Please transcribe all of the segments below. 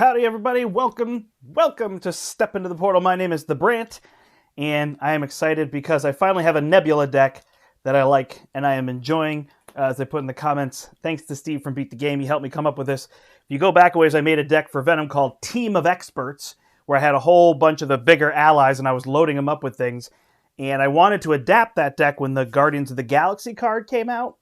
Howdy everybody, welcome to Step Into the Portal. My name is the Brandt, and I am excited because I finally have a Nebula deck that I like, and I am enjoying, as I put in the comments, thanks to Steve from BeatDGame, he helped me come up with this. If you go back a ways, I made a deck for Venom called Team of Experts, where I had a whole bunch of the bigger allies, and I was loading them up with things, and I wanted to adapt that deck when the Guardians of the Galaxy card came out,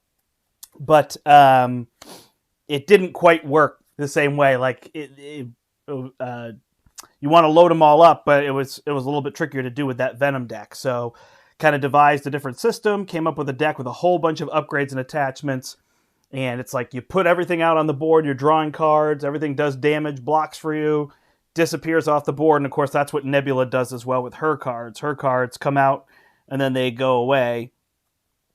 but it didn't quite work the same way. Like you want to load them all up, but it was a little bit trickier to do with that Venom deck. So kind of devised a different system, came up with a deck with a whole bunch of upgrades and attachments. And it's like you put everything out on the board, you're drawing cards, everything does damage, blocks for you, disappears off the board. And of course, that's what Nebula does as well with her cards. Her cards come out and then they go away.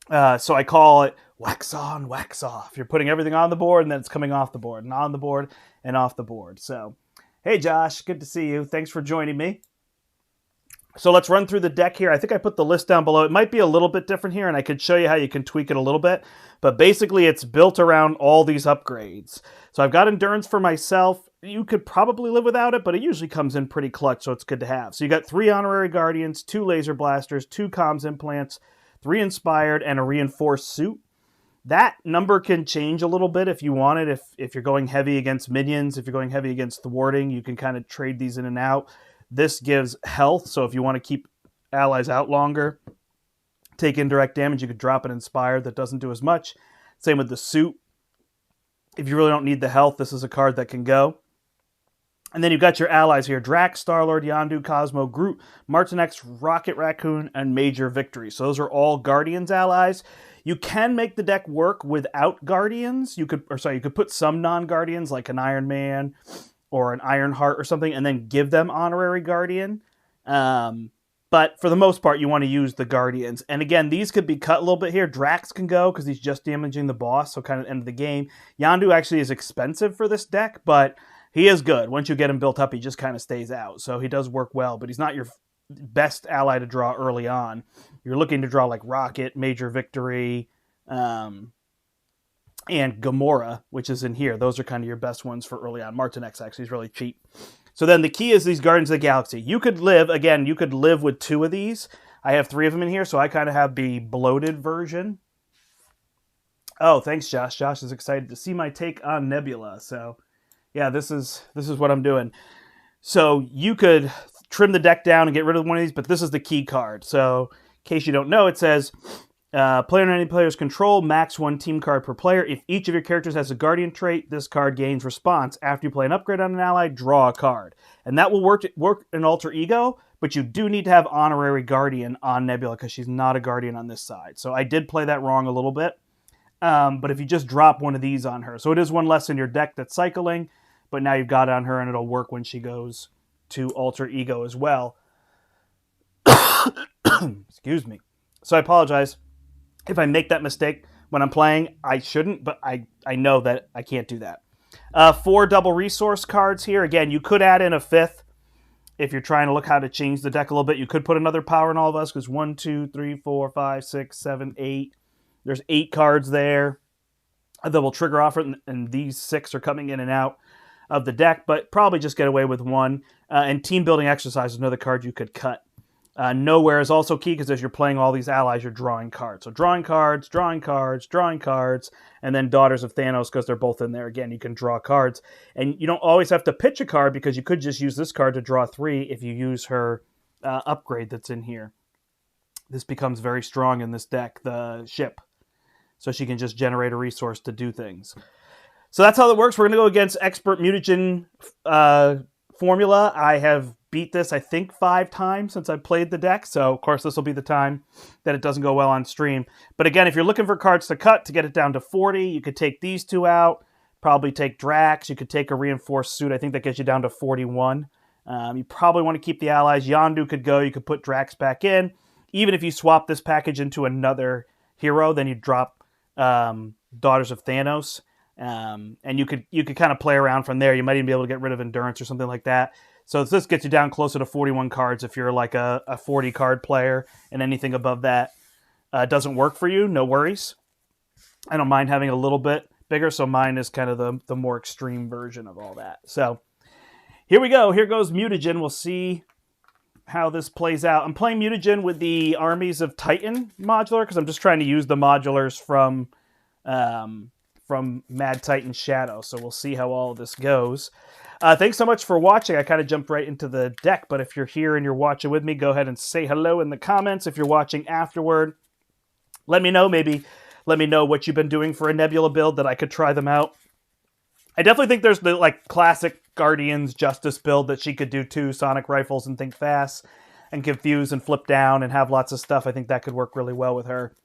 So I call it wax on, wax off. You're putting everything on the board and then it's coming off the board and on the board and off the board. So, hey Josh, good to see you. Thanks for joining me. So let's run through the deck here. I think I put the list down below. It might be a little bit different here and I could show you how you can tweak it a little bit. But basically it's built around all these upgrades. So I've got Endurance for myself. You could probably live without it, but it usually comes in pretty clutch, so it's good to have. So you got 3 Honorary Guardians, 2 Laser Blasters, 2 Comms Implants, 3 Inspired, and a Reinforced Suit. That number can change a little bit if you want it. If you're going heavy against minions, if you're going heavy against thwarting, you can kind of trade these in and out. This gives health, so if you want to keep allies out longer, take indirect damage, you could drop an Inspired that doesn't do as much. Same with the Suit. If you really don't need the health, this is a card that can go. And then you've got your allies here: Drax, Star-Lord, Yondu, Cosmo, Groot, Martin X, Rocket Raccoon, and Major Victory. So those are all Guardians allies. You can make the deck work without Guardians. You could put some non-Guardians like an Iron Man or an Ironheart or something and then give them Honorary Guardian. But for the most part, you want to use the Guardians. And again, these could be cut a little bit here. Drax can go because he's just damaging the boss, so kind of end of the game. Yondu actually is expensive for this deck, but he is good. Once you get him built up, he just kind of stays out. So he does work well, but he's not your best ally to draw early on. You're looking to draw like Rocket, Major Victory, and Gamora, which is in here. Those are kind of your best ones for early on. Martin X actually is really cheap. So then the key is these Guardians of the Galaxy. You could live with 2 of these. I have 3 of them in here, so I kind of have the bloated version. Oh, thanks, Josh. Josh is excited to see my take on Nebula. So yeah, this is what I'm doing. So you could trim the deck down and get rid of one of these, but this is the key card. So in case you don't know, it says, player under any player's control, max 1 team card per player. If each of your characters has a Guardian trait, this card gains response. After you play an upgrade on an ally, draw a card. And that will work in Alter Ego, but you do need to have Honorary Guardian on Nebula because she's not a Guardian on this side. So I did play that wrong a little bit. But if you just drop one of these on her, so it is one less in your deck that's cycling, but now you've got it on her and it'll work when she goes to Alter Ego as well. Excuse me. So I apologize if I make that mistake when I'm playing. I shouldn't, but I know that I can't do that. 4 double resource cards here. Again, you could add in a 5th if you're trying to look how to change the deck a little bit. You could put another power in all of us because 1, 2, 3, 4, 5, 6, 7, 8. There's 8 cards there that will trigger off it, and these 6 are coming in and out of the deck, but probably just get away with 1. And Team Building Exercise is another card you could cut. Nowhere is also key because as you're playing all these allies, you're drawing cards. So drawing cards, drawing cards, drawing cards, and then Daughters of Thanos because they're both in there. Again, you can draw cards. And you don't always have to pitch a card because you could just use this card to draw 3 if you use her upgrade that's in here. This becomes very strong in this deck, the ship. So she can just generate a resource to do things. So that's how it works. We're going to go against Expert Mutagen Formula. I have beat this, I think, 5 times since I played the deck. So, of course, this will be the time that it doesn't go well on stream. But again, if you're looking for cards to cut to get it down to 40, you could take these 2 out, probably take Drax. You could take a Reinforced Suit. I think that gets you down to 41. You probably want to keep the allies. Yondu could go. You could put Drax back in. Even if you swap this package into another hero, then you drop Daughters of Thanos. And you could kind of play around from there. You might even be able to get rid of Endurance or something like that. So this gets you down closer to 41 cards if you're like a 40 card player, and anything above that doesn't work for you, no worries. I don't mind having a little bit bigger, so mine is kind of the more extreme version of all that. So here we go. Here goes Mutagen. We'll see how this plays out. I'm playing Mutagen with the Armies of Titan modular because I'm just trying to use the modulars from Mad Titan Shadow. So we'll see how all of this goes. Thanks so much for watching. I kind of jumped right into the deck, but if you're here and you're watching with me, go ahead and say hello in the comments. If you're watching afterward, let me know. Maybe let me know what you've been doing for a Nebula build that I could try them out. I definitely think there's the like classic Guardians Justice build that she could do too, Sonic Rifles and Think Fast and Confuse and Flip Down and have lots of stuff. I think that could work really well with her.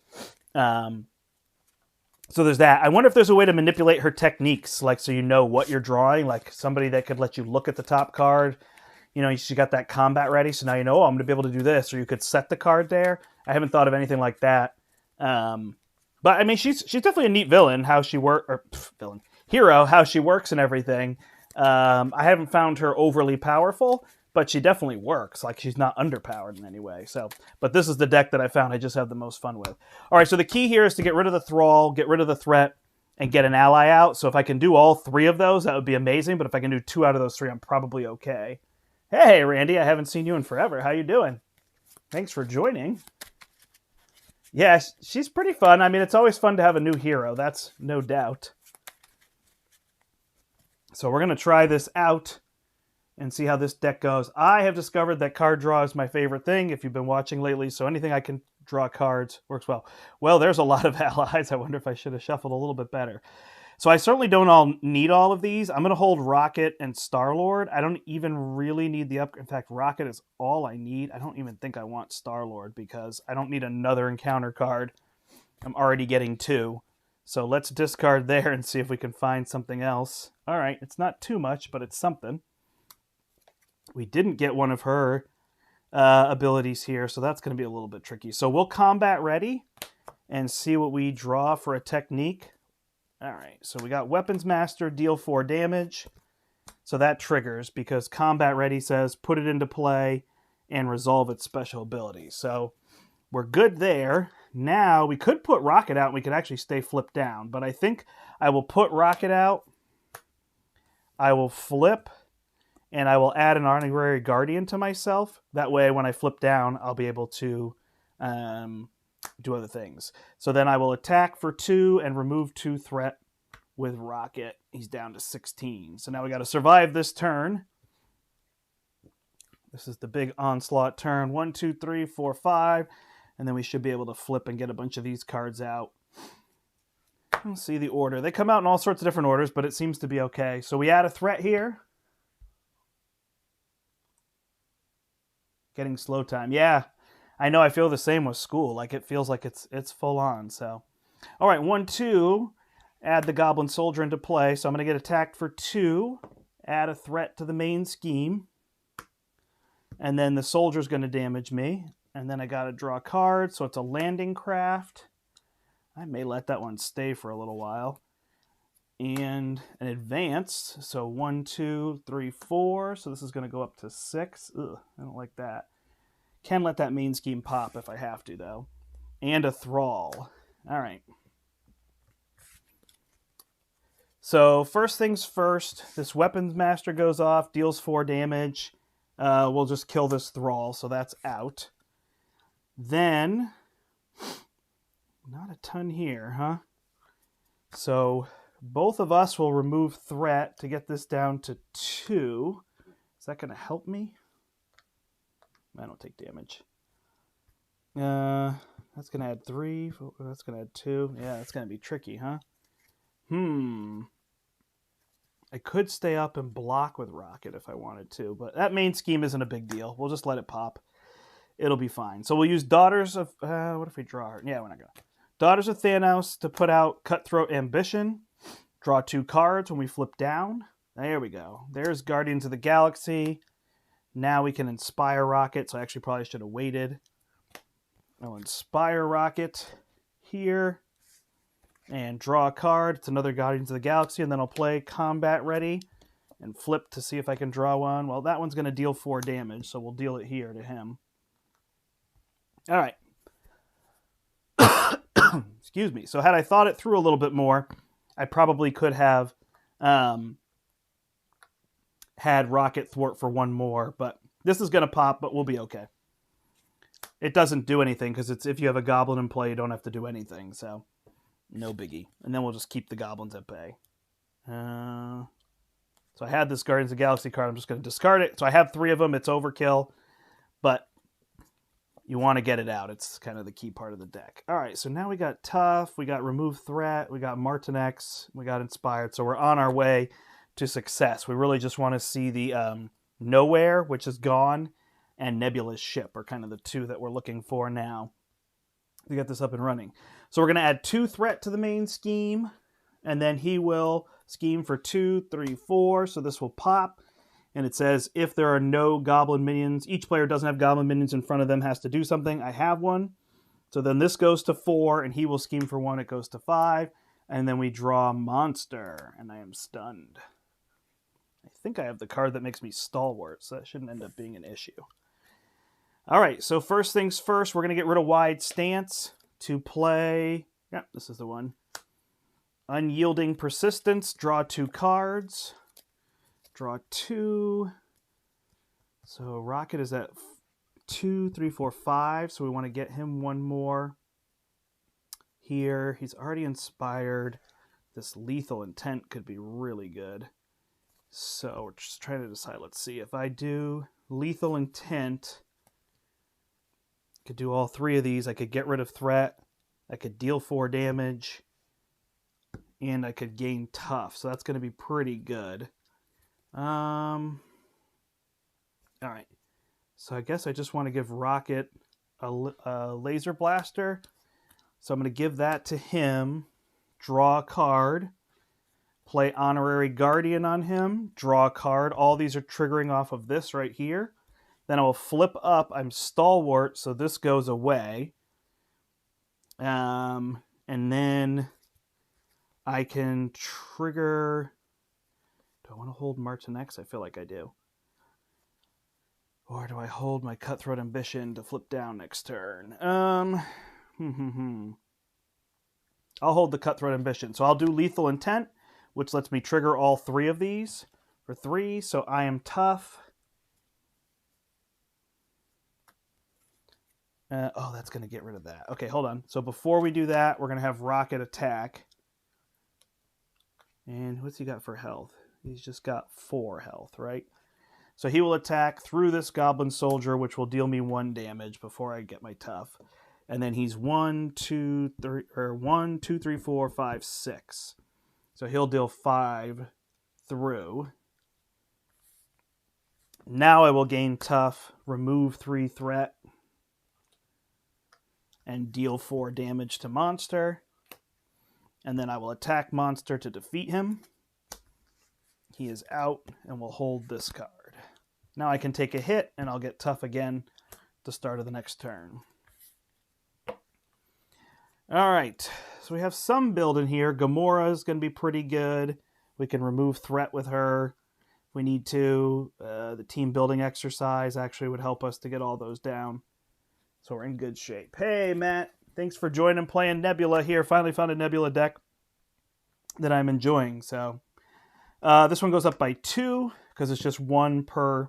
So there's that. I wonder if there's a way to manipulate her techniques, like so you know what you're drawing, like somebody that could let you look at the top card. You know, she got that combat ready, so now you know, oh, I'm going to be able to do this, or you could set the card there. I haven't thought of anything like that. But I mean, she's definitely a neat villain, how she hero, how she works and everything. I haven't found her overly powerful, but she definitely works. Like, she's not underpowered in any way. So, but this is the deck that I found I just have the most fun with. All right, so the key here is to get rid of the Thrall, get rid of the threat, and get an ally out. So if I can do all 3 of those, that would be amazing. But if I can do 2 out of those 3, I'm probably okay. Hey, Randy, I haven't seen you in forever. How you doing? Thanks for joining. Yeah, she's pretty fun. I mean, it's always fun to have a new hero. That's no doubt. So we're going to try this out and see how this deck goes. I have discovered that card draw is my favorite thing if you've been watching lately, so anything I can draw cards works well. Well, there's a lot of allies. I wonder if I should have shuffled a little bit better. So I certainly don't need all of these. I'm going to hold Rocket and Star-Lord. I don't even really need the upgrade. In fact, Rocket is all I need. I don't even think I want Star-Lord because I don't need another encounter card. I'm already getting 2. So let's discard there and see if we can find something else. All right, it's not too much, but it's something. We didn't get one of her abilities here, so that's going to be a little bit tricky. So we'll combat ready and see what we draw for a technique. All right, so we got Weapons Master, deal 4 damage. So that triggers because combat ready says put it into play and resolve its special abilities. So we're good there. Now we could put Rocket out and we could actually stay flipped down, but I think I will put Rocket out. I will flip and I will add an honorary guardian to myself. That way when I flip down, I'll be able to do other things. So then I will attack for 2 and remove 2 threat with Rocket. He's down to 16. So now we got to survive this turn. This is the big onslaught turn. 1, 2, 3, 4, 5. And then we should be able to flip and get a bunch of these cards out. Let's see the order. They come out in all sorts of different orders, but it seems to be okay. So we add a threat here. Getting slow time. Yeah, I know. I feel the same with school. Like it feels like it's full on. So, all right, 1, 2. Add the Goblin Soldier into play. So I'm going to get attacked for 2. Add a threat to the main scheme. And then the soldier's going to damage me. And then I got to draw a card. So it's a landing craft. I may let that one stay for a little while. And an advanced. So 1, 2, 3, 4. So this is going to go up to 6. Ugh, I don't like that. Can let that main scheme pop if I have to, though. And a Thrall. All right. So first things first, this Weapons Master goes off, deals 4 damage. We'll just kill this Thrall, so that's out. Then, not a ton here, huh? So both of us will remove threat to get this down to 2. Is that going to help me? I don't take damage. That's going to add 3. That's going to add 2. Yeah, that's going to be tricky, huh? I could stay up and block with Rocket if I wanted to, but that main scheme isn't a big deal. We'll just let it pop. It'll be fine. So we'll use Daughters of... what if we draw her? Yeah, we're not going to. Daughters of Thanos to put out Cutthroat Ambition. Draw 2 cards when we flip down. There we go. There's Guardians of the Galaxy. Now we can Inspire Rocket, so I actually probably should have waited. I'll Inspire Rocket here. And draw a card. It's another Guardians of the Galaxy. And then I'll play Combat Ready. And flip to see if I can draw one. Well, that one's going to deal 4 damage, so we'll deal it here to him. All right. Excuse me. So had I thought it through a little bit more, I probably could have had Rocket thwart for one more, but this is going to pop, but we'll be okay. It doesn't do anything because it's if you have a goblin in play, you don't have to do anything, so no biggie. And then we'll just keep the goblins at bay. So I had this Guardians of the Galaxy card. I'm just going to discard it. So I have 3 of them. It's overkill, but you want to get it out. It's kind of the key part of the deck. All right, so now we got Tough, we got Remove Threat, we got Martinex, we got Inspired. So we're on our way to success. We really just want to see the Nowhere, which is gone, and Nebula's Ship are kind of the 2 that we're looking for now to get this up and running. So we're going to add 2 threat to the main scheme, and then he will scheme for 2, 3, 4. So this will pop. And it says, if there are no goblin minions, each player doesn't have goblin minions in front of them, has to do something. I have one. So then this goes to 4, and he will scheme for 1. It goes to 5. And then we draw Monster, and I am stunned. I think I have the card that makes me Stalwart, so that shouldn't end up being an issue. All right, so first things first, we're going to get rid of Wide Stance to play... Yeah, this is the one. Unyielding Persistence, draw 2 cards. Draw 2. So Rocket is at 2, 3, 4, 5. So we want to get him 1 more. Here, he's already inspired. This Lethal Intent could be really good. So we're just trying to decide. Let's see. If I do Lethal Intent, I could do all 3 of these. I could get rid of Threat. I could deal 4 damage. And I could gain Tough. So that's going to be pretty good. All right. So I guess I just want to give Rocket a laser blaster. So I'm going to give that to him. Draw a card. Play Honorary Guardian on him. Draw a card. All these are triggering off of this right here. Then I will flip up. I'm Stalwart, so this goes away. And then I can trigger... Do I want to hold Martinex? I feel like I do. Or do I hold my Cutthroat Ambition to flip down next turn? I'll hold the Cutthroat Ambition. So I'll do Lethal Intent, which lets me trigger all 3 of these for 3. So I am Tough. Oh, that's going to get rid of that. Okay, hold on. So before we do that, we're going to have Rocket attack. And what's he got for health? He's just got 4 health, right? So he will attack through this Goblin Soldier, which will deal me 1 damage before I get my Tough. And then he's 1, 2, 3, 4, 5, 6. So he'll deal 5 through. Now I will gain Tough, remove 3 threat, and deal 4 damage to Monster. And then I will attack Monster to defeat him. He is out, and we'll hold this card. Now I can take a hit, and I'll get Tough again at the start of the next turn. All right, so we have some build in here. Gamora is going to be pretty good. We can remove threat with her if we need to. The team building exercise actually would help us to get all those down. So we're in good shape. Hey, Matt. Thanks for joining and playing Nebula here. Finally found a Nebula deck that I'm enjoying. So this one goes up by 2 because it's just 1 per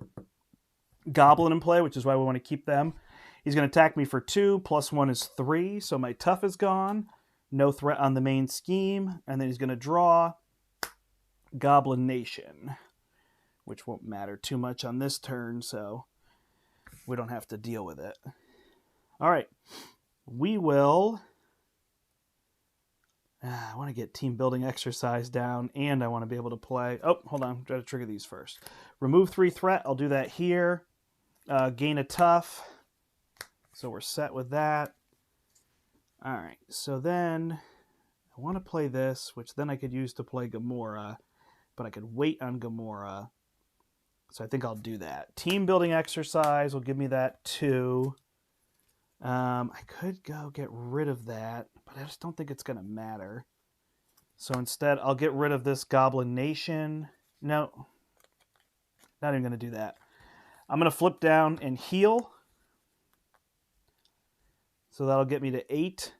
goblin in play, which is why we want to keep them. He's going to attack me for 2, plus 1 is 3, so my Tough is gone. No threat on the main scheme. And then he's going to draw Goblin Nation, which won't matter too much on this turn, so we don't have to deal with it. All right. We will... I want to get team building exercise down, and I want to be able to play... Oh, hold on. Try to trigger these first. Remove 3 threat. I'll do that here. Gain a Tough. So we're set with that. All right. So then I want to play this, which then I could use to play Gamora, but I could wait on Gamora. So I think I'll do that. Team building exercise will give me that too. I could go get rid of that, but I just don't think it's going to matter. So instead, I'll get rid of this Goblin Nation. No, not even going to do that. I'm going to flip down and heal. So that'll get me to 8.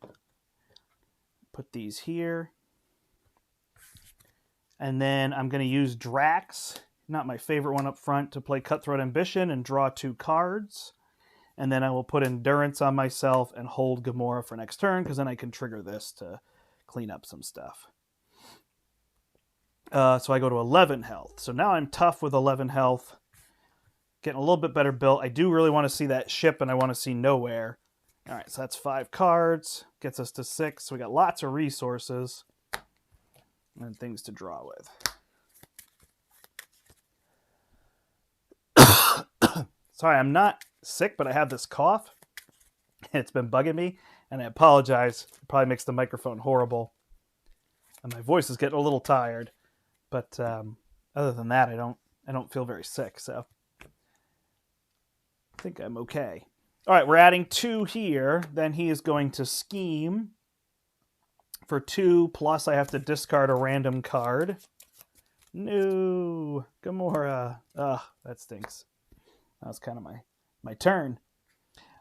Put these here. And then I'm going to use Drax. not my favorite one up front, to play Cutthroat Ambition and draw 2 cards. And then I will put Endurance on myself and hold Gamora for next turn, because then I can trigger this to clean up some stuff. So I go to 11 health. So now I'm tough with 11 health. Getting a little bit better built. I do really want to see that ship, and I want to see Nowhere. All right, so that's 5 cards. Gets us to 6. So we got lots of resources and things to draw with. Sorry, I'm not sick, but I have this cough. It's been bugging me, and I apologize. It probably makes the microphone horrible. And my voice is getting a little tired. But other than that, I don't feel very sick, so I think I'm okay. All right, we're adding 2 here. Then he is going to scheme for 2, plus I have to discard a random card. No, Gamora. Ugh, that stinks. That was kind of my turn.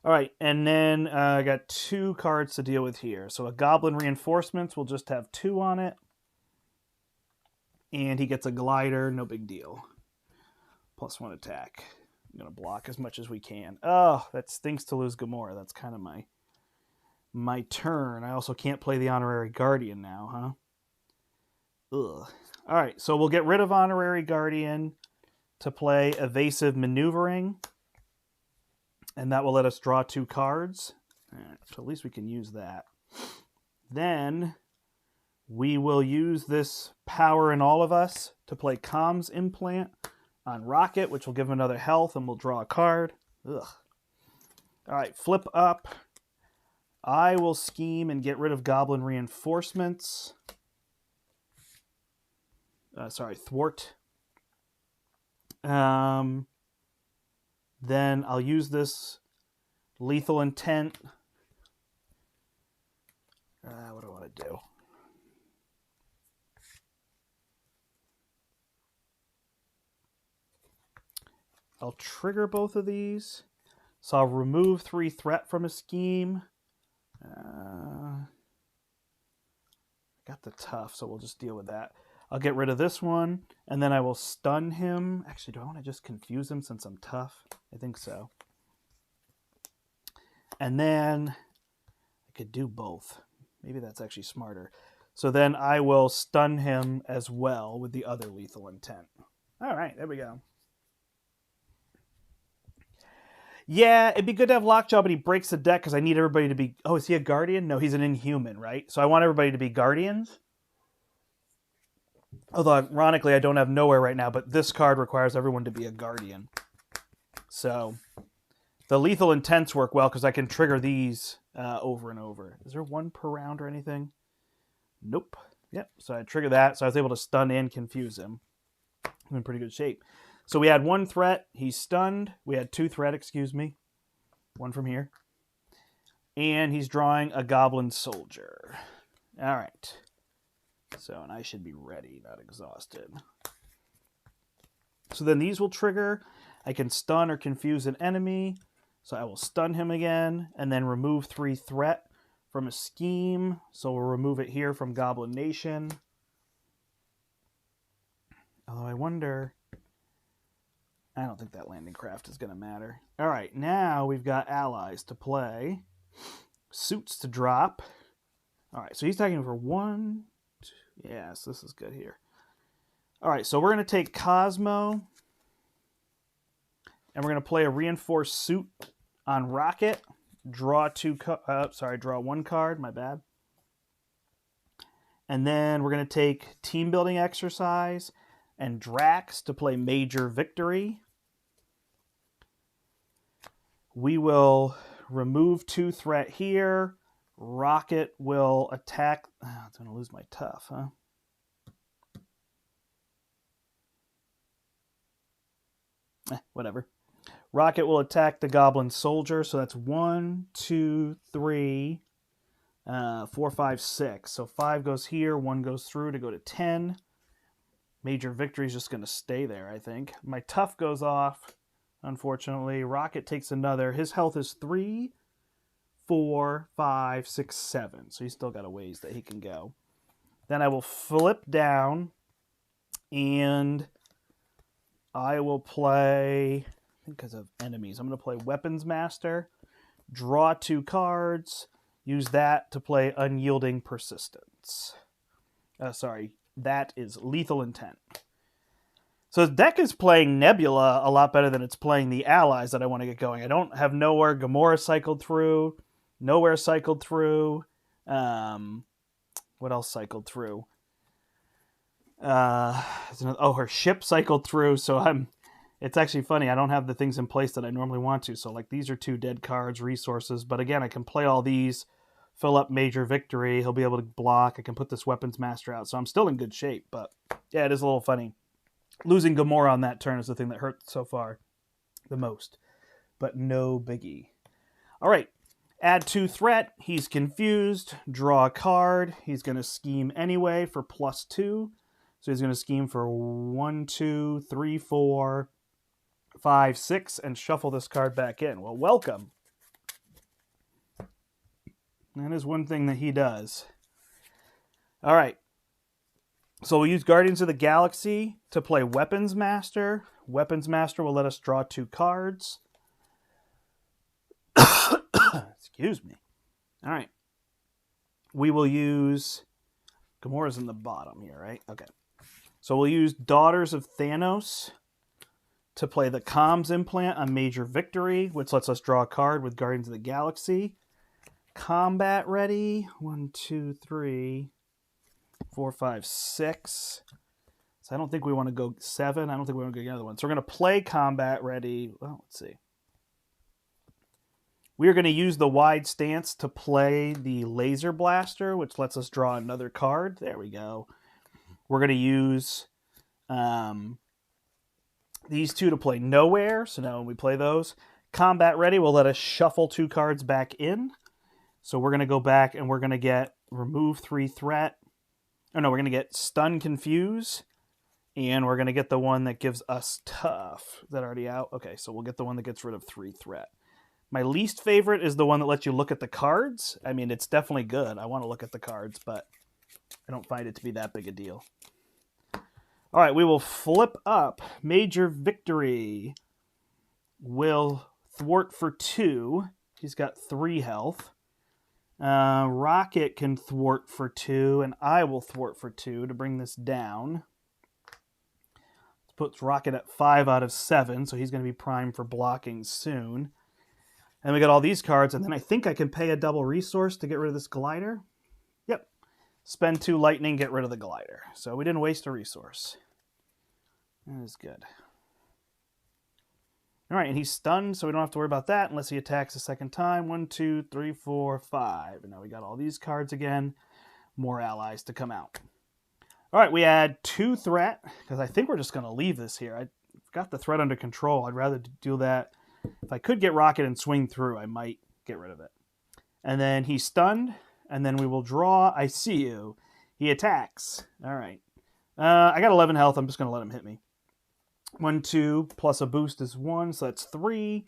All right, and then I got 2 cards to deal with here. So a Goblin Reinforcements will just have 2 on it. And he gets a glider, no big deal. +1 attack. I'm going to block as much as we can. Oh, that stinks to lose Gamora. That's kind of my turn. I also can't play the Honorary Guardian now, huh? Ugh. All right, so we'll get rid of Honorary Guardian to play Evasive Maneuvering. And that will let us draw 2 cards. All right, so at least we can use that. Then we will use this Power in All of Us to play Comms Implant on Rocket, which will give him another health, and we'll draw a card. Ugh. All right, flip up. I will scheme and get rid of Goblin Reinforcements. Thwart. Then I'll use this Lethal Intent. What do I want to do? I'll trigger both of these. So I'll remove 3 threat from a scheme. Got the tough, so we'll just deal with that. I'll get rid of this one, and then I will stun him. Actually, do I want to just confuse him since I'm tough? I think so. And then I could do both. Maybe that's actually smarter. So then I will stun him as well with the other Lethal Intent. All right, there we go. Yeah, it'd be good to have Lockjaw, but he breaks the deck because I need everybody to be... Oh, is he a Guardian? No, he's an Inhuman, right? So I want everybody to be Guardians. Although, ironically, I don't have Nowhere right now, but this card requires everyone to be a Guardian. So the Lethal Intents work well because I can trigger these over and over. Is there 1 per round or anything? Nope. Yep, so I trigger that, so I was able to stun and confuse him. I'm in pretty good shape. So we had 1 threat. He's stunned. We had 2 threat, excuse me. 1 from here. And he's drawing a Goblin Soldier. All right. So, and I should be ready, not exhausted. So then these will trigger. I can stun or confuse an enemy. So I will stun him again, and then remove 3 threat from a scheme. So we'll remove it here from Goblin Nation. Although I wonder... I don't think that landing craft is going to matter. All right, now we've got allies to play. Suits to drop. All right, so he's taking for 1, 2. Yes, this is good here. All right, so we're going to take Cosmo. And we're going to play a reinforced suit on Rocket. Draw 1 card, my bad. And then we're going to take Team Building Exercise and Drax to play Major Victory. We will remove 2 threat here. Rocket will attack. Oh, it's going to lose my tough, huh? Whatever. Rocket will attack the Goblin Soldier. So that's 1, 2, 3, 4, 5, 6. So 5 goes here. 1 goes through to go to 10. Major Victory is just going to stay there, I think. My tough goes off, unfortunately. Rocket takes another. His health is 3, 4, 5, 6, 7. So he's still got a ways that he can go. Then I will flip down and I will play, I think because of enemies, I'm going to play Weapons Master, draw 2 cards, use that to play Unyielding Persistence. Sorry, that is Lethal Intent. So the deck is playing Nebula a lot better than it's playing the allies that I want to get going. I don't have Nowhere, Gamora cycled through, Nowhere cycled through. What else cycled through? Her ship cycled through, so it's actually funny. I don't have the things in place that I normally want to. So like these are 2 dead cards, resources. But again, I can play all these, fill up Major Victory. He'll be able to block. I can put this Weapons Master out. So I'm still in good shape. But yeah, it is a little funny. Losing Gamora on that turn is the thing that hurt so far the most. But no biggie. All right. Add 2 threat. He's confused. Draw a card. He's going to scheme anyway for +2. So he's going to scheme for 1, 2, 3, 4, 5, 6, and shuffle this card back in. Well, welcome. That is one thing that he does. All right. So we'll use Guardians of the Galaxy to play Weapons Master. Weapons Master will let us draw 2 cards. Excuse me. All right. We will use... Gamora's in the bottom here, right? Okay. So we'll use Daughters of Thanos to play the Comms Implant on Major Victory, which lets us draw a card with Guardians of the Galaxy. Combat ready. 1, 2, 3, 4, 5, 6. So I don't think we want to go 7. I don't think we want to go the other one. So we're going to play Combat ready. Well, let's see. We are going to use the Wide Stance to play the Laser Blaster, which lets us draw another card. There we go. We're going to use these 2 to play Nowhere. So now when we play those, Combat Ready will let us shuffle 2 cards back in. So we're going to go back and we're going to get Remove 3 Threat. Oh no, we're going to get Stun Confuse. And we're going to get the one that gives us Tough. Is that already out? Okay, so we'll get the one that gets rid of 3 Threat. My least favorite is the one that lets you look at the cards. I mean, it's definitely good. I want to look at the cards, but I don't find it to be that big a deal. All right, we will flip up. Major Victory will thwart for 2. He's got 3 health. Rocket can thwart for 2, and I will thwart for 2 to bring this down. This puts Rocket at 5 out of 7, so he's going to be primed for blocking soon. And we got all these cards, and then I think I can pay a double resource to get rid of this glider. Yep. Spend 2 lightning, get rid of the glider. So we didn't waste a resource. That is good. All right, and he's stunned, so we don't have to worry about that unless he attacks a second time. 1, 2, 3, 4, 5. And now we got all these cards again. More allies to come out. All right, we add 2 threat, because I think we're just going to leave this here. I've got the threat under control. I'd rather do that. If I could get Rocket and swing through, I might get rid of it. And then he's stunned, and then we will draw. I see you. He attacks. All right. I got 11 health. I'm just going to let him hit me. 1, 2, plus a boost is 1, so that's 3.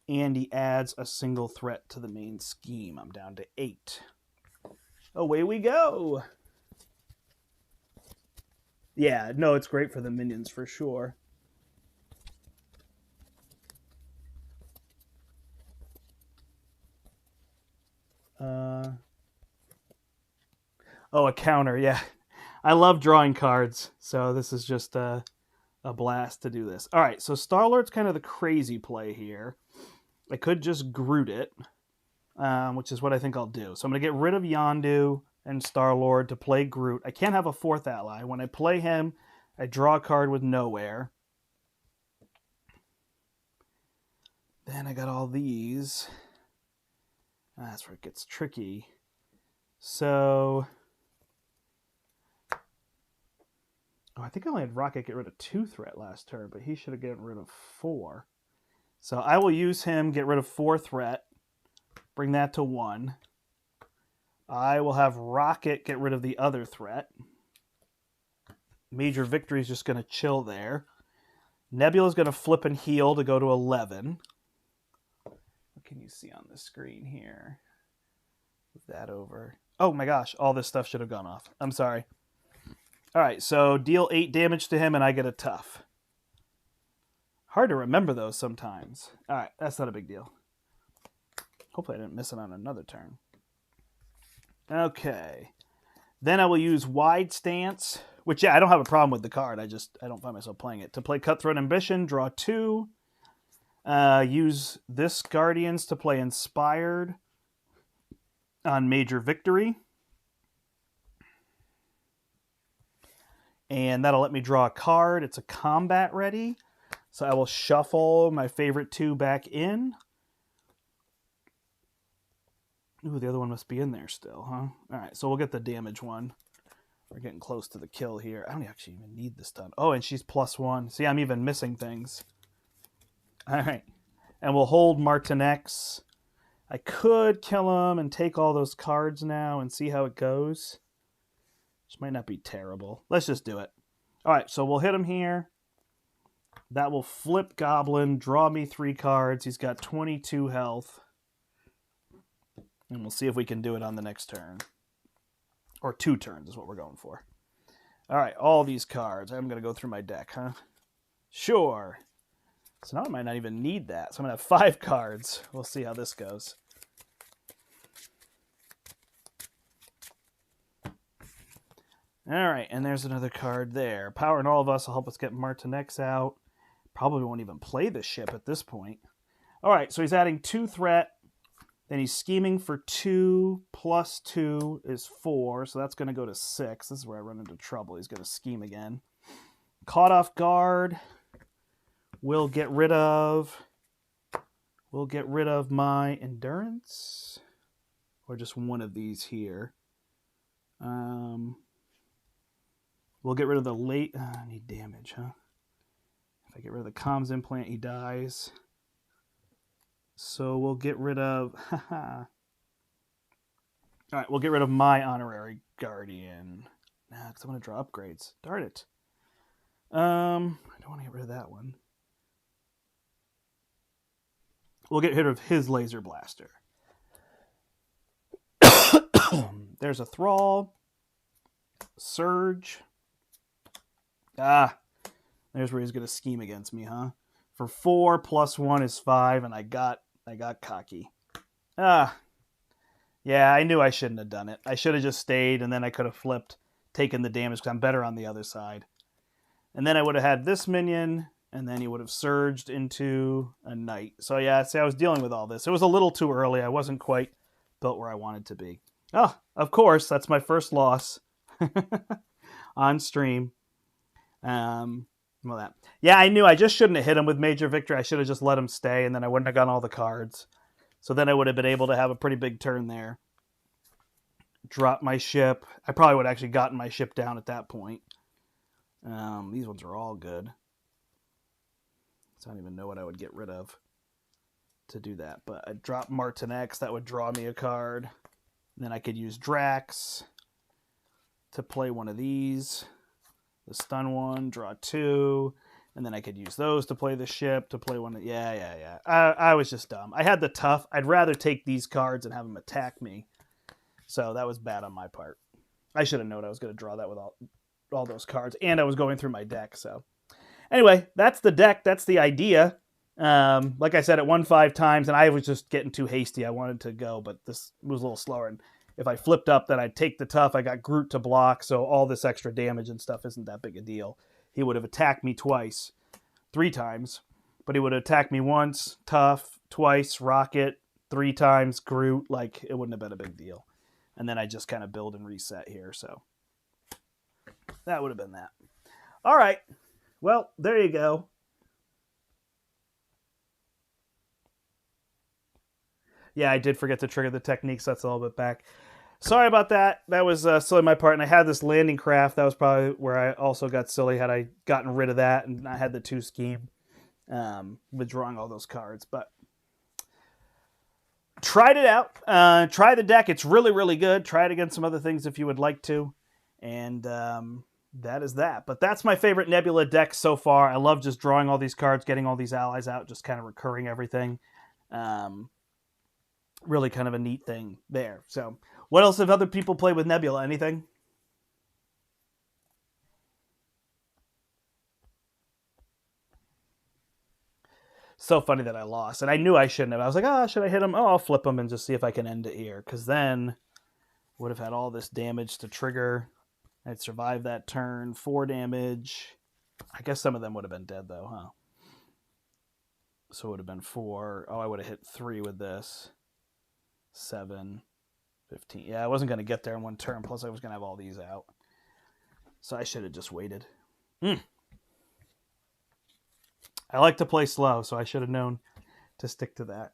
And he adds a single threat to the main scheme. I'm down to 8. Away we go. Yeah, no, it's great for the minions for sure. Oh, a counter, yeah. I love drawing cards, so this is just a blast to do this. All right, so Star-Lord's kind of the crazy play here. I could just Groot it, which is what I think I'll do. So I'm going to get rid of Yondu and Star-Lord to play Groot. I can't have a 4th ally. When I play him, I draw a card with Nowhere. Then I got all these. That's where it gets tricky. So... Oh, I think I only had Rocket get rid of 2 threat last turn, but he should have gotten rid of 4. So I will use him, get rid of 4 threat, bring that to 1. I will have Rocket get rid of the other threat. Major Victory is just going to chill there. Nebula is going to flip and heal to go to 11. What can you see on the screen here? Move that over. Oh my gosh, all this stuff should have gone off. I'm sorry. All right, so deal 8 damage to him, and I get a tough. Hard to remember those sometimes. All right, that's not a big deal. Hopefully I didn't miss it on another turn. Okay. Then I will use Wide Stance, which, yeah, I don't have a problem with the card. I don't find myself playing it. To play Cutthroat Ambition, draw 2. Use this Guardians to play Inspired on Major Victory. And that'll let me draw a card. It's a combat ready. So I will shuffle my favorite 2 back in. Ooh, the other one must be in there still, huh? All right, so we'll get the damage one. We're getting close to the kill here. I don't actually even need this ton. Oh, and she's +1. See, I'm even missing things. All right. And we'll hold Martinex. I could kill him and take all those cards now and see how it goes. Which might not be terrible. Let's just do it. All right, so we'll hit him here. That will flip Goblin, draw me 3 cards. He's got 22 health. And we'll see if we can do it on the next turn. Or 2 turns is what we're going for. All right, all these cards. I'm going to go through my deck, huh? Sure. So now I might not even need that. So I'm going to have 5 cards. We'll see how this goes. All right, and there's another card there. Power in All of Us will help us get Martinex out. Probably won't even play the ship at this point. All right, so he's adding 2 threat. Then he's scheming for 2 plus 2 is 4, so that's going to go to 6. This is where I run into trouble. He's going to scheme again. Caught Off Guard. We'll get rid of my Endurance. Or just one of these here. We'll get rid of the late... I need damage, huh? If I get rid of the comms implant, he dies. So we'll get rid of... All right, we'll get rid of my Honorary Guardian. Nah, because I want to draw upgrades. Darn it. I don't want to get rid of that one. We'll get rid of his Laser Blaster. There's a Thrall. Surge. Ah, there's where he's going to scheme against me, huh? For 4 plus 1 is 5, and I got cocky. Ah, yeah, I knew I shouldn't have done it. I should have just stayed, and then I could have flipped, taken the damage, because I'm better on the other side. And then I would have had this minion, and then he would have surged into a knight. So yeah, see, I was dealing with all this. It was a little too early. I wasn't quite built where I wanted to be. Oh, of course, that's my first loss on stream. Well, that. Yeah, I knew I just shouldn't have hit him with Major Victory. I should have just let him stay, and then I wouldn't have gotten all the cards. So then I would have been able to have a pretty big turn there. Drop my ship. I probably would have actually gotten my ship down at that point. These ones are all good. So I don't even know what I would get rid of to do that. But I'd drop Martinex. That would draw me a card. And then I could use Drax to play one of these. The stun one, draw 2, and then I could use those to play the ship, to play one. Yeah. I was just dumb. I had the tough. I'd rather take these cards and have them attack me. So that was bad on my part. I should have known I was going to draw that with all those cards, and I was going through my deck. So anyway, that's the deck. That's the idea. Like I said, it won 5 times, and I was just getting too hasty. I wanted to go, but this was a little slower. And if I flipped up, then I'd take the tough. I got Groot to block, so all this extra damage and stuff isn't that big a deal. He would have attacked me 3 times, but he would have attacked me once, tough, twice, rocket, 3 times, Groot. Like, it wouldn't have been a big deal. And then I just kind of build and reset here, so that would have been that. All right. Well, there you go. Yeah, I did forget to trigger the techniques. That's a little bit back. Sorry about that. That was silly on my part. And I had this landing craft. That was probably where I also got silly. Had I gotten rid of that and I had the 2 scheme, withdrawing all those cards. But tried it out. Try the deck. It's really, really good. Try it against some other things if you would like to. And that is that. But that's my favorite Nebula deck so far. I love just drawing all these cards, getting all these allies out, just kind of recurring everything. Really kind of a neat thing there. So what else have other people played with Nebula? Anything? So funny that I lost. And I knew I shouldn't have. I was like, oh, should I hit him? Oh, I'll flip him and just see if I can end it here. Because then would have had all this damage to trigger. I'd survived that turn. 4 damage. I guess some of them would have been dead, though, huh? So it would have been 4. Oh, I would have hit 3 with this. 7, 15. Yeah, I wasn't going to get there in one turn. Plus, I was going to have all these out. So I should have just waited. I like to play slow, so I should have known to stick to that.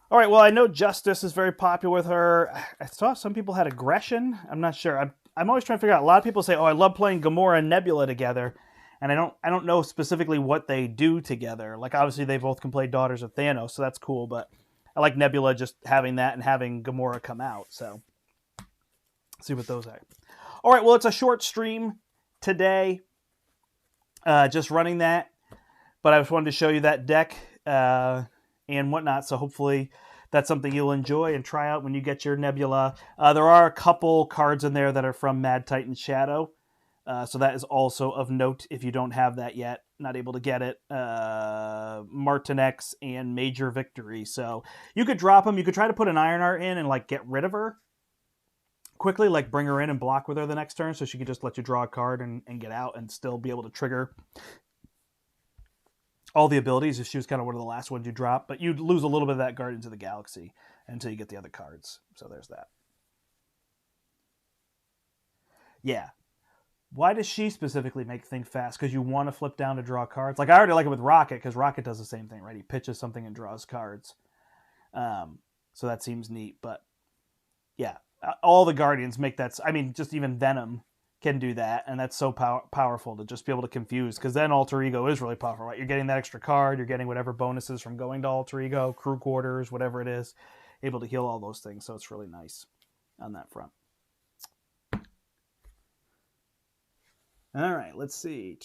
All right, well, I know Justice is very popular with her. I saw some people had Aggression. I'm not sure. I'm always trying to figure out. A lot of people say, oh, I love playing Gamora and Nebula together. And I don't know specifically what they do together. Like, obviously, they both can play Daughters of Thanos, so that's cool. But I like Nebula just having that and having Gamora come out. So, see what those are. All right, well, it's a short stream today. Just running that. But I just wanted to show you that deck and whatnot. So hopefully that's something you'll enjoy and try out when you get your Nebula. There are a couple cards in there that are from Mad Titan Shadow. So that is also of note if you don't have that yet. Not able to get it. Martinex and Major Victory. So you could drop them. You could try to put an Ironheart in and like get rid of her quickly, like bring her in and block with her the next turn so she could just let you draw a card and get out and still be able to trigger all the abilities if she was kind of one of the last ones you drop. But you'd lose a little bit of that Guardians of the Galaxy until you get the other cards. So there's that. Yeah. Why does she specifically make Think Fast? Because you want to flip down to draw cards? Like, I already like it with Rocket, because Rocket does the same thing, right? He pitches something and draws cards. So that seems neat. But, yeah, all the Guardians make that. I mean, just even Venom can do that, and that's so powerful to just be able to confuse, because then Alter Ego is really powerful, right? You're getting that extra card, you're getting whatever bonuses from going to Alter Ego, crew quarters, whatever it is, able to heal all those things, so it's really nice on that front. All right, let's see.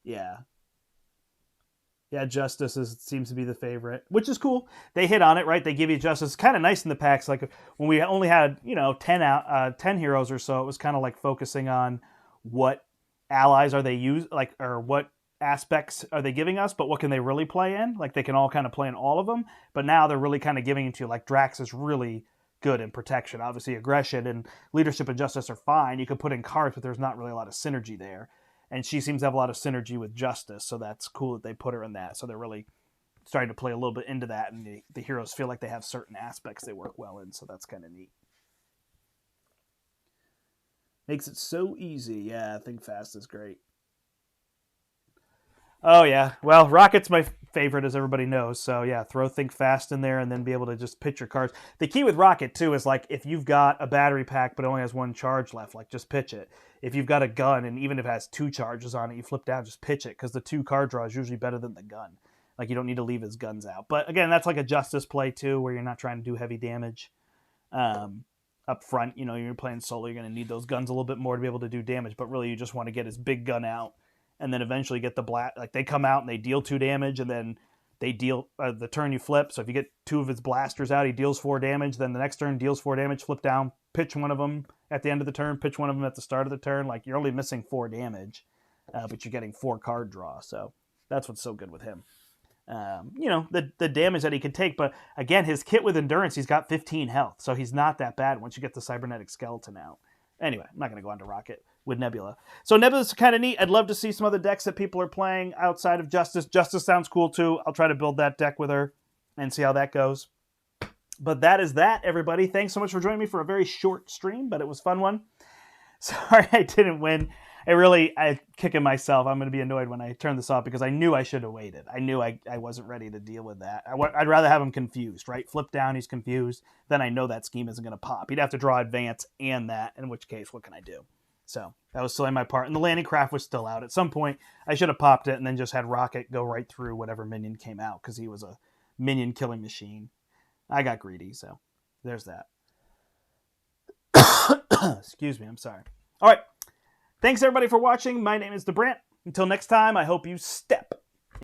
Yeah. Yeah, Justice seems to be the favorite, which is cool. They hit on it, right? They give you Justice. It's kind of nice in the packs. Like when we only had, 10 heroes or so, it was kind of like focusing on what allies are they or what aspects are they giving us, but what can they really play in? Like they can all kind of play in all of them. But now they're really kind of giving it to you. Like Drax is really good in protection. Obviously, aggression and leadership and justice are fine. You could put in cards, but there's not really a lot of synergy there. And she seems to have a lot of synergy with Justice, so that's cool that they put her in that. So they're really starting to play a little bit into that, and the heroes feel like they have certain aspects they work well in, so that's kind of neat. Makes it so easy. Yeah, Think Fast is great. Oh, yeah. Well, Rocket's my favorite, as everybody knows. So, yeah, throw Think Fast in there and then be able to just pitch your cards. The key with Rocket, too, is, like, if you've got a battery pack but it only has 1 charge left, like, just pitch it. If you've got a gun and even if it has 2 charges on it, you flip down, just pitch it, because the 2 card draw is usually better than the gun. Like, you don't need to leave his guns out. But, again, that's like a Justice play, too, where you're not trying to do heavy damage. Up front, you're playing solo, you're going to need those guns a little bit more to be able to do damage, but really you just want to get his big gun out and then eventually get the blast. Like they come out and they deal 2 damage, and then they deal the turn you flip. So if you get 2 of his blasters out, he deals 4 damage. Then the next turn deals 4 damage. Flip down, pitch one of them at the end of the turn, pitch one of them at the start of the turn. Like you're only missing 4 damage, but you're getting 4 card draw. So that's what's so good with him. The damage that he can take. But again, his kit with endurance, he's got 15 health, so he's not that bad once you get the cybernetic skeleton out. Anyway, I'm not going to go on to Rocket with Nebula. So Nebula's kind of neat. I'd love to see some other decks that people are playing outside of Justice. Justice sounds cool too. I'll try to build that deck with her and see how that goes. But that is that, everybody. Thanks so much for joining me for a very short stream, but it was a fun one. Sorry I didn't win. I'm kicking myself. I'm going to be annoyed when I turn this off because I knew I should have waited. I knew I wasn't ready to deal with that. I'd rather have him confused, right? Flip down, he's confused. Then I know that scheme isn't going to pop. He'd have to draw advance and that, in which case, what can I do? So that was silly on my part. And the landing craft was still out. At some point, I should have popped it and then just had Rocket go right through whatever minion came out because he was a minion killing machine. I got greedy, so there's that. Excuse me, I'm sorry. All right. Thanks, everybody, for watching. My name is Brandt. Until next time, I hope you step